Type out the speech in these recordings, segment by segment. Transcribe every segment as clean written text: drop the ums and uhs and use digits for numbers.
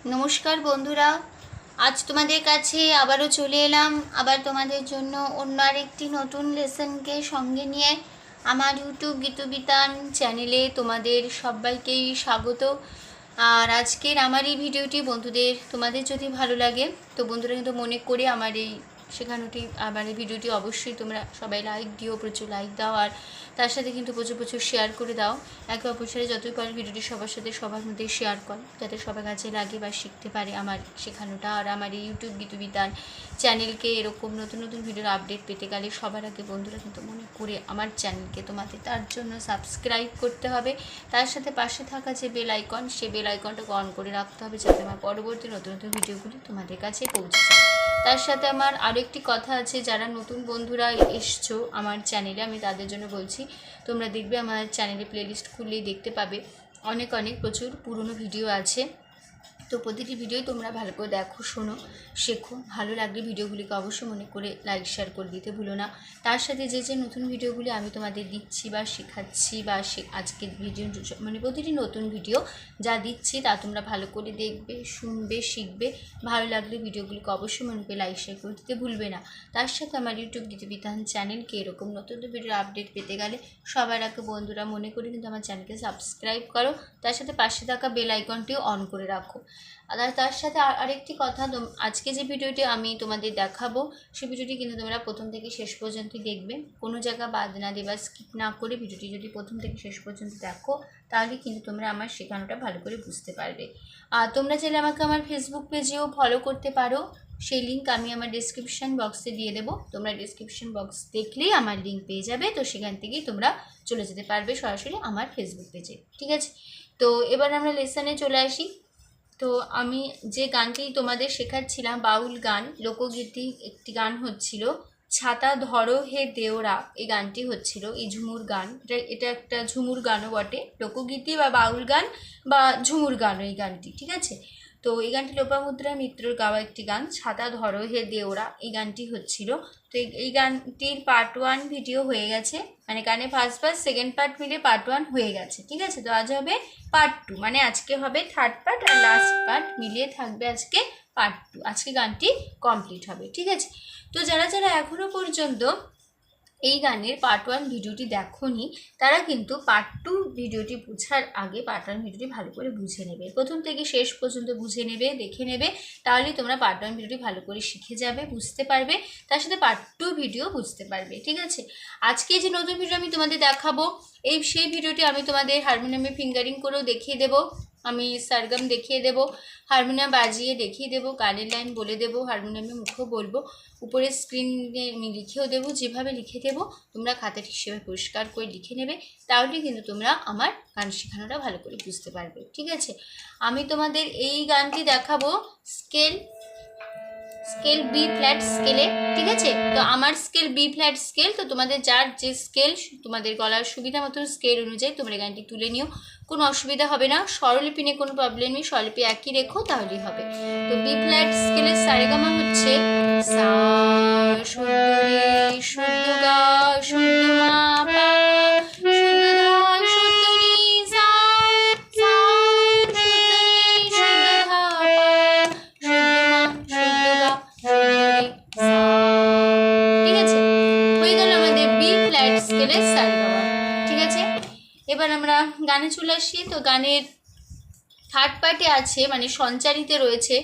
নমস্কার বন্ধুরা, আজ তোমাদের কাছে আবারও চলে এলাম আবার তোমাদের জন্য অন্য আরেকটি নতুন লেসনকে সঙ্গে নিয়ে। আমার ইউটিউব গীতবিতান চ্যানেলে তোমাদের সবাইকেই স্বাগত। আর আজকের আমার এই ভিডিওটি তোমাদের যদি ভালো লাগে তো বন্ধুরা কিন্তু মনে করে আমার এই শেখানোটি আমার এই ভিডিওটি অবশ্যই তোমরা সবাই লাইক দিও, প্রচুর লাইক দাও, আর তার সাথে কিন্তু প্রচুর প্রচুর শেয়ার করে দাও। একে অপরের সাথে যতই পারো ভিডিওটি সবার সাথে সবার মধ্যে শেয়ার কর, যাতে সবার কাছে লাগে বা শিখতে পারে আমার শেখানোটা। আর আমার এই ইউটিউব গীতবিতান চ্যানেলকে এরকম নতুন নতুন ভিডিওর আপডেট পেতে গেলে সবার আগে বন্ধুরা কিন্তু মনে করে আমার চ্যানেলকে তোমাদের তার জন্য সাবস্ক্রাইব করতে হবে। তার সাথে পাশে থাকা যে বেল আইকন, সে বেল আইকনটাকে অন করে রাখতে হবে, যাতে আমার পরবর্তী নতুন নতুন ভিডিওগুলি তোমাদের কাছে পৌঁছে যায়। তার সাথে আমার আরও একটি কথা আছে, যারা নতুন বন্ধুরা এসছো আমার চ্যানেলে, আমি তাদের জন্য বলছি, তোমরা দেখবে আমার চ্যানেলে প্লেলিস্ট খুললেই দেখতে পাবে অনেক প্রচুর পুরনো ভিডিও আছে। তো প্রতিটি ভিডিওই তোমরা ভালো করে দেখো, শোনো, শেখো। ভালো লাগলে ভিডিওগুলিকে অবশ্যই মনে করে লাইক শেয়ার করে দিতে ভুলো না। তার সাথে যে যে নতুন ভিডিওগুলি আমি তোমাদের দিচ্ছি বা শেখাচ্ছি বা আজকের ভিডিও মানে প্রতিটি নতুন ভিডিও যা দিচ্ছি তা তোমরা ভালো করে দেখবে, শুনবে, শিখবে। ভালো লাগলে ভিডিওগুলিকে অবশ্যই মনে করে লাইক শেয়ার করে দিতে ভুলবে না। তার সাথে আমার ইউটিউব গীতবিতান চ্যানেলকে এরকম নতুন নতুন ভিডিওর আপডেট পেতে গেলে সবার আগে বন্ধুরা মনে করে কিন্তু আমার চ্যানেলকে সাবস্ক্রাইব করো। তার সাথে পাশে থাকা বেল আইকনটিও অন করে রাখো। আর তার সাথে আরেকটি কথা, আজকে যে ভিডিওটি আমি তোমাদের দেখাবো সেই ভিডিওটি কিন্তু তোমরা প্রথম থেকে শেষ পর্যন্ত দেখবে, কোনো জায়গা বাদ না দিয়ে বা স্কিপ না করে ভিডিওটি যদি প্রথম থেকে শেষ পর্যন্ত দেখো তাহলে কিন্তু তোমরা আমার শেখানোটা ভালো করে বুঝতে পারবে। আর তোমরা চাইলে আমাকে আমার ফেসবুক পেজেও ফলো করতে পারো, সেই লিঙ্ক আমি আমার ডেসক্রিপশন বক্সে দিয়ে দেবো। তোমরা ডেসক্রিপশন বক্স দেখলেই আমার লিঙ্ক পেয়ে যাবে, তো সেখান থেকেই তোমরা চলে যেতে পারবে সরাসরি আমার ফেসবুক পেজে। ঠিক আছে, তো এবার আমরা লেসনে চলে আসি। তো আমি যে গানটি তোমাদের শেখাচ্ছিলাম, বাউল গান, লোকগীতি একটি গান হচ্ছিল, ছাতা ধরো হে দেওরা, এই গানটি হচ্ছিল, এই ঝুমুর গান। এটা একটা ঝুমুর গানও বটে, লোকগীতি বা বাউল গান বা ঝুমুর গানও এই গানটি। ঠিক আছে, তো এই গানটি লোপামুদ্রা মিত্রর গাওয়া একটি গান, ছাতা ধরো হে দেওরা, এই গানটি হচ্ছিল। তো এই গানটির পার্ট 1 ভিডিও হয়ে গেছে, মানে গানে ফার্স্ট পার্ট সেকেন্ড পার্ট মিলে পার্ট 1 হয়ে গেছে। ঠিক আছে, তো আজ হবে পার্ট 2, মানে আজকে হবে থার্ড পার্ট আর লাস্ট পার্ট মিলিয়ে থাকবে আজকে পার্ট 2। আজকে গানটি কমপ্লিট হবে। ঠিক আছে, তো যারা যারা এখনও পর্যন্ত এই গানের পার্ট 1 ভিডিওটি দেখোনি তারা কিন্তু পার্ট 2 ভিডিওটি বোঝার আগে পার্ট 1 ভিডিওটি ভালো করে বুঝে নেবে, প্রথম থেকে শেষ পর্যন্ত বুঝে নেবে, দেখে নেবে, তাহলেই তোমরা পার্ট 1 ভিডিওটি ভালো করে শিখে যাবে, বুঝতে পারবে, তার সাথে পার্ট 2 ভিডিও বুঝতে পারবে। ঠিক আছে, আজকে যে নতুন ভিডিও আমি তোমাদের দেখাবো সেই ভিডিওটি আমি তোমাদের হারমোনিয়ামে ফিঙ্গারিং করেও দেখিয়ে দেবো, আমি সারগম দেখিয়ে দেবো, হারমোনিয়াম বাজিয়ে দেখিয়ে দেবো, গানের লাইন বলে দেবো, হারমোনিয়ামে মুখও বলবো, উপরে স্ক্রিনে আমি লিখেও দেবো। যেভাবে লিখে দেবো তোমরা খাতাটি সেভাবে পরিষ্কার করে লিখে নেবে, তাহলে কিন্তু তোমরা আমার গান শেখানোটা ভালো করে বুঝতে পারবে। ঠিক আছে, আমি তোমাদের এই গানটি দেখাবো স্কেল বি ফ্ল্যাট স্কেলে। ঠিক আছে, তো আমার স্কেল বি ফ্ল্যাট স্কেল, তো তোমাদের যার যে স্কেল তোমাদের গলার সুবিধা মতন স্কেল অনুযায়ী তোমরা গানটি তুলে নিও, কোনো অসুবিধা হবে না। স্বরলিপি নিয়ে কোনো প্রবলেম নেই, স্বরলিপি একই রেখো তাহলেই হবে। তো বি ফ্ল্যাট স্কেলের সারেগামা হচ্ছে সা শুদ্ধ রে শুদ্ধ গা শুদ্ধ মা পা শুদ্ধ ধা শুদ্ধ নি সা সা শুদ্ধ নি শুদ্ধ ধা পা শুদ্ধ মা শুদ্ধ গা শুদ্ধ রে সা। ঠিক আছে, হয়ে গেল আমাদের বি ফ্ল্যাট স্কেলের সারেগামা। ঠিক আছে, এবার আমরা গানে চলে আসি। তো গানের থার্ড পার্টে আছে, মানে সঞ্চারিতে রয়েছে,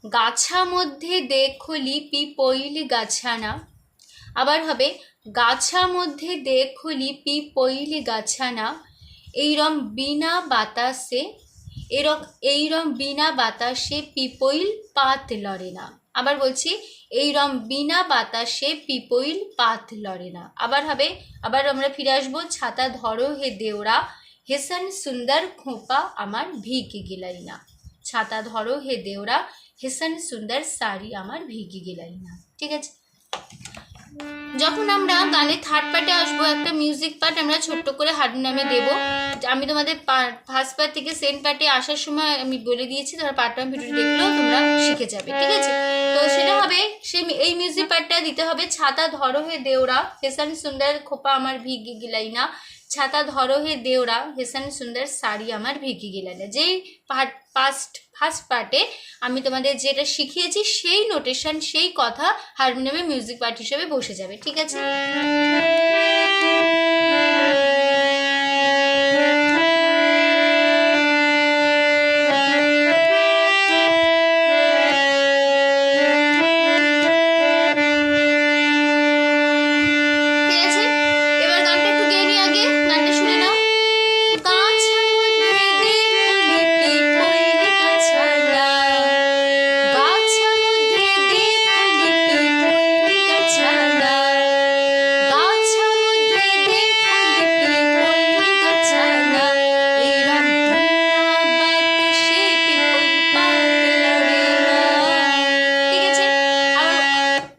গাছা মধ্যে দেখো লিপি পইলি গাছানা। আবার হবে গাছা মধ্যে দেখো লিপি পইলি গাছানা, এইরম বিনা বাতাসে এইরম বিনা বাতাসে পিপইল পাত লড়ে না। আবার বলছি, এইরম বিনা বাতাসে পিপইল পাত লড়ে না। আবার হবে, আবার আমরা ফিরে আসবো, ছাতা ধরো হে দেওরা, হেসন সুন্দর খোঁপা আমার ভিগে গেলাই না। ছাতা ধরো হে দেওরা, হেসন সুন্দর শাড়ি আমার ভিগে গেলাই না। ঠিক আছে, যখন আমরা গানের থার্ড পার্টে আসবো, একটা মিউজিক পার্ট আমরা ছোট্ট করে হারমোনিয়ামে দেবো। আমি তোমাদের ফার্স্ট পার্ট থেকে সেকেন্ড পার্টে আসার সময় আমি বলে দিয়েছি, তোমরা পার্ট 1 ভিডিওটি দেখলেও তোমরা শিখে যাবে। ঠিক আছে, তো সেটা হবে এই মিউজিক পার্টটা দিতে হবে, ছাতা ধরো হে দেওরা, হেসান সুন্দর খোপা আমার ভিগে গেলাই না, ছাতা ধরো হে দেওরা ভীষণ সুন্দর শাড়ি আমার ভিগি গেলে না। যেই ফার্স্ট পার্টে আমি তোমাদের যেটা শিখিয়েছি সেই নোটেশন সেই কথা হারমোনিয়ামে মিউজিক পার্ট হিসেবে বসে যাবে, ঠিক আছে?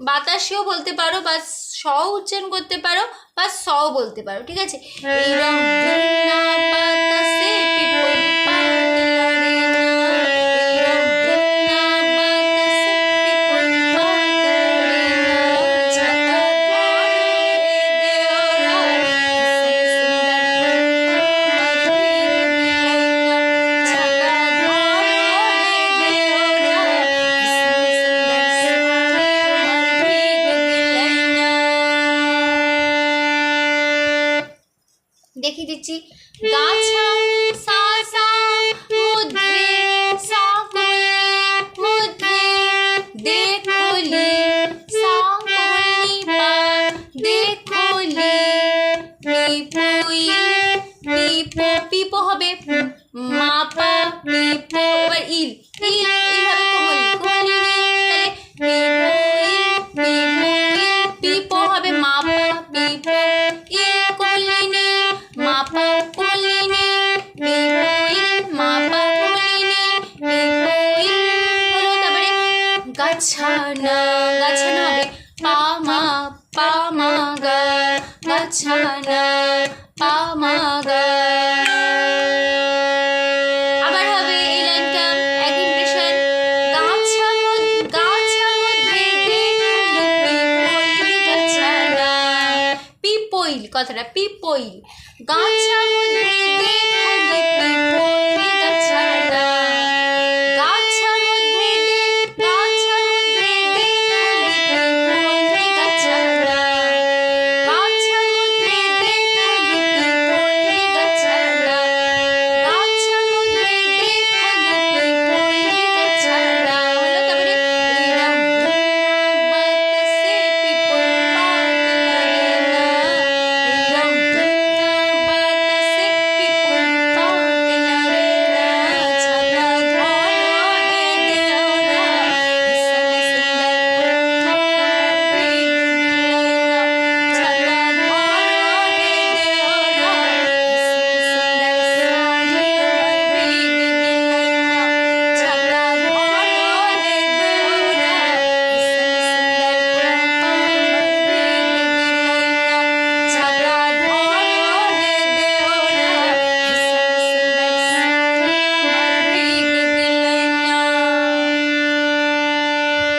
বাতাসেও বলতে পারো বা স উচ্চারণ করতে পারো বা স বলতে পারো, ঠিক আছে? এইরকম বিনা বাতাসে পিপল পাত লড়ে না, এইরকম বিনা বাতাসে পিপল পাত লড়ে না, ছাতা ধরো হে দেওরা ছাতা ধরো হে দেওরা দেখিয়ে দিচ্ছি। গাছা সা সা মধ্যে সা মধ্যে দেখলি সা পা দেখলি পিপই পিপো পিপো হবে মাপা পিপো, এবার ইল ইল ইল হবে কোমলি কোমলি তাহলে পিপো হবে মাপা পিপো ইল কোমলিনি মাপা কোমলিনি পিপো ইল মাপা কোমলিনি পিপো ইল হলো। তারপরে গাছানা গাছানা হবে পা মা গা গাছানা পা মা গা। আবার হবে এই লাইনটা এক ইমপ্রেশন। গাছা মধ্যে দেখলি পিপইল গাছানা পিপইল কথাটা পিপইল গাছা মধ্যে দেখলি পিপইল গাছানা গাছা মধ্যে দেখলি পিপইল গাছানা গাছা মধ্যে দেখলি পিপইল গাছানা গাছা মধ্যে দেখলি পিপইল গাছানা হলো। তারপরে এরম বাতাসে পিপল পাত লড়ে না, এরম বাতাসে পিপল পাত লড়ে না, ছাতা ধরো হে দেওরা ভীষণ সুন্দর আমার ভিগ গেলাইনা, ছাতা ধরো হে দেওরা ভীষণ সুন্দর শাড়ি আমার ভিগ গেলাইনা, ছাতা ধরো হে দেওরা ভীষণ সুন্দর আমার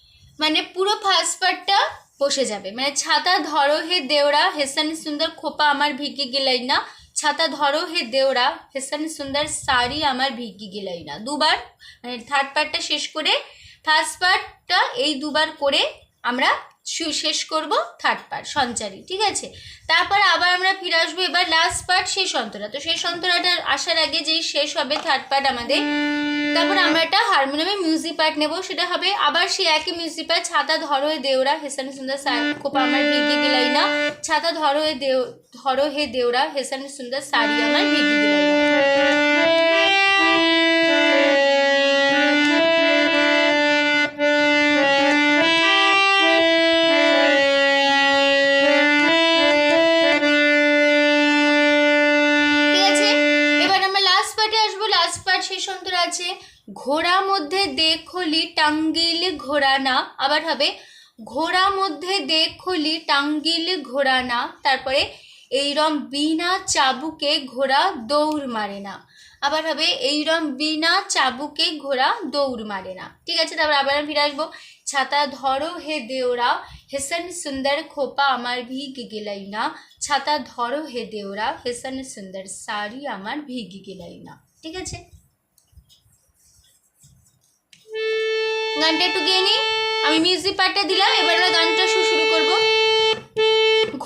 ভিগ গেলাইনা, ছাতা ধরো হে দেওরা ভীষণ সুন্দর শাড়ি আমার ভিগ গেলাইনা। মানে পুরো ফার্স্ট পার্টটা বসে যাবে, মানে ছাতা ধরো হে দেওরা হেসান সুন্দর খোপা আমার ভিগি গেলাই না, ছাতা ধরো হে দেওরা হেসান সুন্দর শাড়ি আমার ভিগি গেলাই না, দুবার মানে থার্ড পার্টটা শেষ করে ফার্স্ট পার্টটা এই দুবার করে আমরা শেষ করব থার্ড পার্ট সঞ্চারী, ঠিক আছে? তারপর আবার আমরা ফিরে আসবো এবার লাস্ট পার্ট শেষ অন্তরা। তো শেষ অন্তরাটা আসার আগে যেই শেষ হবে থার্ড পার্ট আমাদের, তারপর আমরা একটা হারমোনিয়ামে মিউজিক পার্ট নেব, সেটা হবে আবার সেই একই মিউজিক পার্ট ছাতা ধরো হে দেওরা হেসান সুন্দর খোপা আমার ভিগি গেলাই না, ছাতা ধরো হে দেওরা হেসান সুন্দর শাড়ি আমার ভিগি গেলাই না। শেষ অন্তরা আছে ঘোড়া মধ্যে দেখলি টাঙ্গিল ঘোড়ানা, আবার হবে ঘোড়া মধ্যে দেখলি টাঙ্গিল ঘোড়ানা, তারপরে এইরম বিনা চাবুকে ঘোড়া দৌড় মারে না, আবার হবে এইরম বিনা চাবুকে ঘোড়া দৌড় মারে না। ঠিক আছে, তারপর আবার আমি ফিরে আসবো। ছাতা ধরো হে দেওরা, হেসন সুন্দর খোপা আমার ভিগ গেলাই না। ছাতা ধরো হে দেওরা, হেসন সুন্দর শাড়ি আমার ভিগ গেলাই না। ঠিক আছে, গানটা একটু গিয়ে নিই। আমি মিউজিক পার্টটা দিলাম, এবার আমরা গানটা শুরু করবো।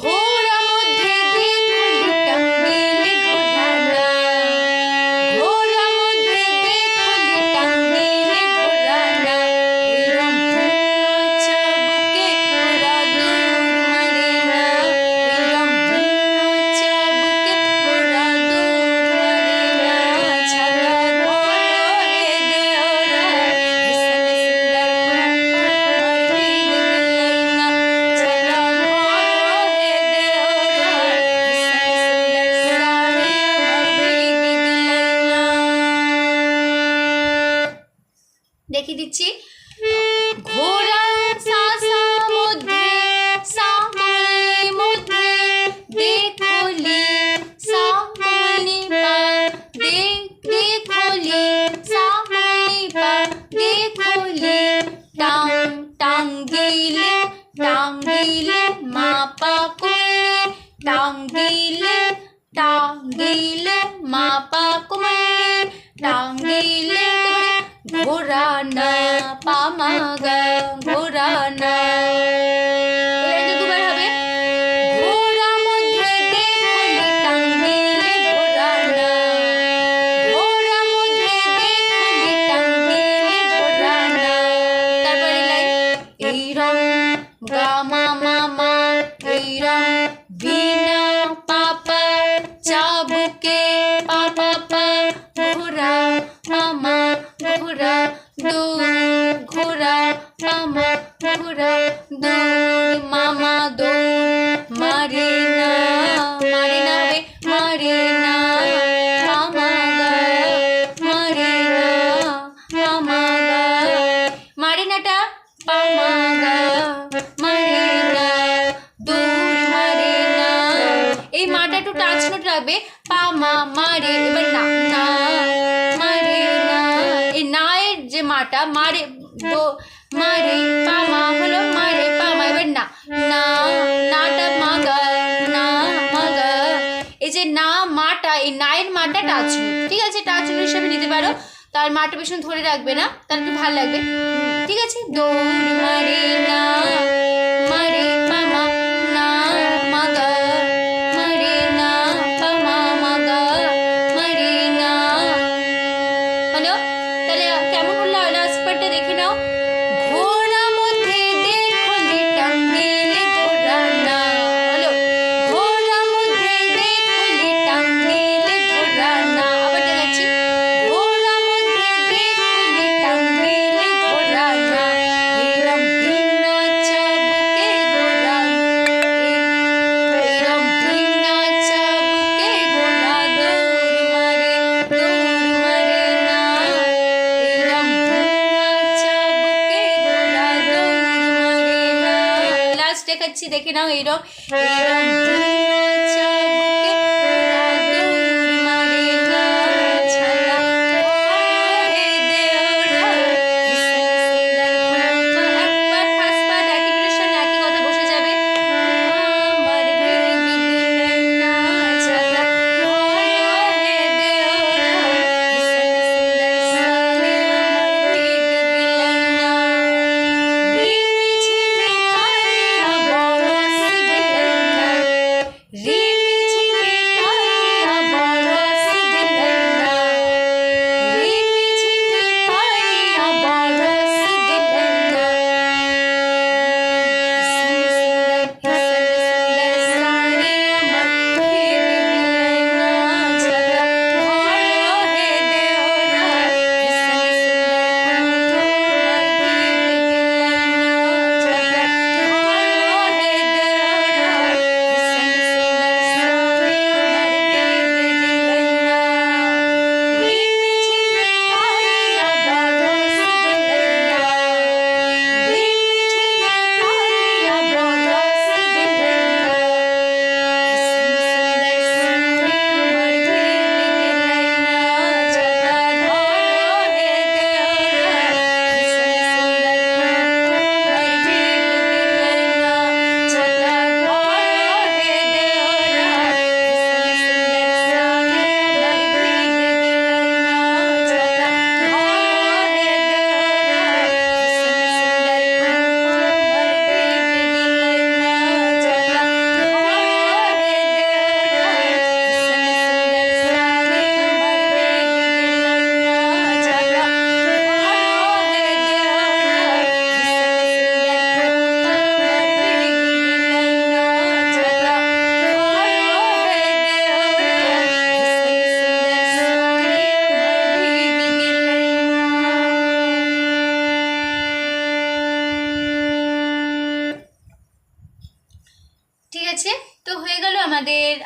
ঘোড়া মধ্যে দেখো টাঙ্গিলে ঘোড়ানা, ঘোড়া মধ্যে দেখো টাঙ্গিলে ঘোড়ানা, এরম চাবুকে ঘোড়া দৌড় মারে না, এরম চাবুকে ঘোড়া দৌড় মারে না। ছাতা ধরো হে দেওরা, হেসন সুন্দর খোপা আমার ভিগ গেলাই না। ছাতা ধরো হে দেওরা, হেসন সুন্দর শাড়ি আমার ভিগ গেলাই না। দেখিয়ে দিচ্ছি। ঘোড়া সাসা মধ্যে সামনে মধ্যে দেখলি সামনে পা দেখলি সামনে পা দেখলি টাং টাঙ্গিলে টাঙ্গিলে মাপা কুমড়ি টাঙ্গিলে টাঙ্গিলে মাপা কুমড়ি টাঙ্গিলে ঘোড়া না পামাগা ঘোড়া না। এটা দুবার হবে। ঘোড়া মধ্যে দেখলি টাঙ্গিলে ঘোড়া না, ঘোড়া মধ্যে দেখলি টাঙ্গিলে ঘোড়া না। তারপরে লাইন এইরম গামা মামা এইরম বিনা পাপা চাবুকে পাপা পা ঘোড়া মামা ঘোড়া দৌড় ঘোড়া মামা ঘোড়া দৌড় মামা দৌড় মারে না, মারে না হবে মারে না মামা গা মারে না মামা গা, মারে নাটা পামা গা মারে না দৌড় মারে না। এই মাটা একটু টাচ নোট রাখবে, পামা মারে, এবার না না মারে না, এই না এর যে মাটা মারে দো মারে পামা হলো মারে পামা, এবার না না নাটা মাগা না মাগা। এই যে না মাটা, এই না এর মাটা টাচ নোট। ঠিক আছে, টাচ নোট হিসাবে নিতে পারো, তার মাটা পেছনে ধরে রাখবে না, তার একটু ভালো লাগবে। ঠিক আছে, দৌড় মারে না মারে পামা না মাগা মারে না পামা মাগা মারে না। হলো, তাহলে কেমন হলো লাস্ট পার্টটা দেখে নাও। ঘোড়া মধ্যে দেখলি টাঙ্গিলে ঘোড়া না, হলো ঘোড়া মধ্যে দেখলি টাঙ্গিলে ঘোড়া না। আবার দেখাচ্ছি। ঘোড়া মধ্যে দেখলি টাঙ্গিলে ঘোড়া না, এরম বিনা চাবুকে ঘোড়া এরম বিনা চাবুকে ঘোড়া দৌড় মারে না, এরম বিনা চাবুকে ঘোড়া দৌড় মারে না। লাস্ট দেখাচ্ছি, দেখে নাও। এরম এরম বিনা চাবুকে ঘোড়া দৌড় মারে না। ছাতা ধরো হে দেওরা, হেসন সুন্দর খোপা। একবার ফার্স্ট পার্ট একই ডিরেকশন একই কথা বসে যাবে। আমার ভিগ গেলাই না, ছাতা ধরো হে দেওরা, হেসন সুন্দর শাড়ি আমার ভিগ গেলাই না। ঝিমি ঝিমি পানিয়া বরস গেলাই না,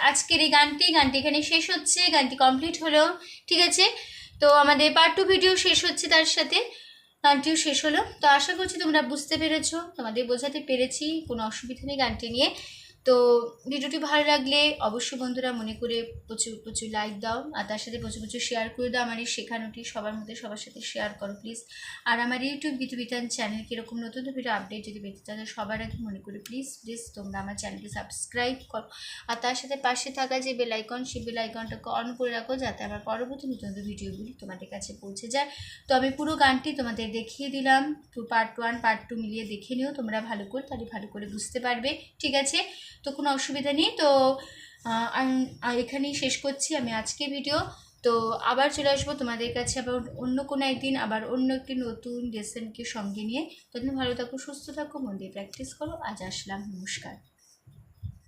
আজকের এই গানটি এখানে শেষ হচ্ছে, গানটি কমপ্লিট হলো। ঠিক আছে, তো আমাদের পার্ট 2 ভিডিও শেষ হচ্ছে, তার সাথে গানটিও শেষ হলো। তো আশা করছি তোমরা বুঝতে পেরেছো, তোমাদের বোঝাতে পেরেছি, কোনো অসুবিধা নেই গানটি নিয়ে। তো ভিডিওটি ভালো লাগলে অবশ্যই বন্ধুরা মনে করে প্রচুর প্রচুর লাইক দাও, আর তার সাথে প্রচুর প্রচুর শেয়ার করে দাও। আমার এই শেখানোটি সবার মধ্যে সবার সাথে শেয়ার করো প্লিজ। আর আমার ইউটিউব গীতবিতান চ্যানেল কীরকম নতুন ভিডিও আপডেট যদি পেতে চাও, সবার আগে মনে করে প্লিজ তোমরা আমার চ্যানেলকে সাবস্ক্রাইব করো, আর তার সাথে পাশে থাকা যে বেল আইকন, সেই বেল আইকনটাকে অন করে রাখো, যাতে আমার পরবর্তী নতুন ভিডিওগুলি তোমাদের কাছে পৌঁছে যায়। তো আমি পুরো গানটি তোমাদের দেখিয়ে দিলাম, পার্ট 1 পার্ট 2 মিলিয়ে দেখে নিও তোমরা ভালো করে, তাহলে ভালো করে বুঝতে পারবে। ঠিক আছে, তো কোনো অসুবিধা নেই। তো এখানেই শেষ করছি আমি আজকের ভিডিও। তো আবার চলে আসবো তোমাদের কাছে আবার অন্য কোনো একদিন, আবার অন্য একটি নতুন লেসনকে সঙ্গে নিয়ে। তখন ভালো থাকো, সুস্থ থাকো, মন দিয়ে প্র্যাকটিস করো। আজ আসলাম, নমস্কার।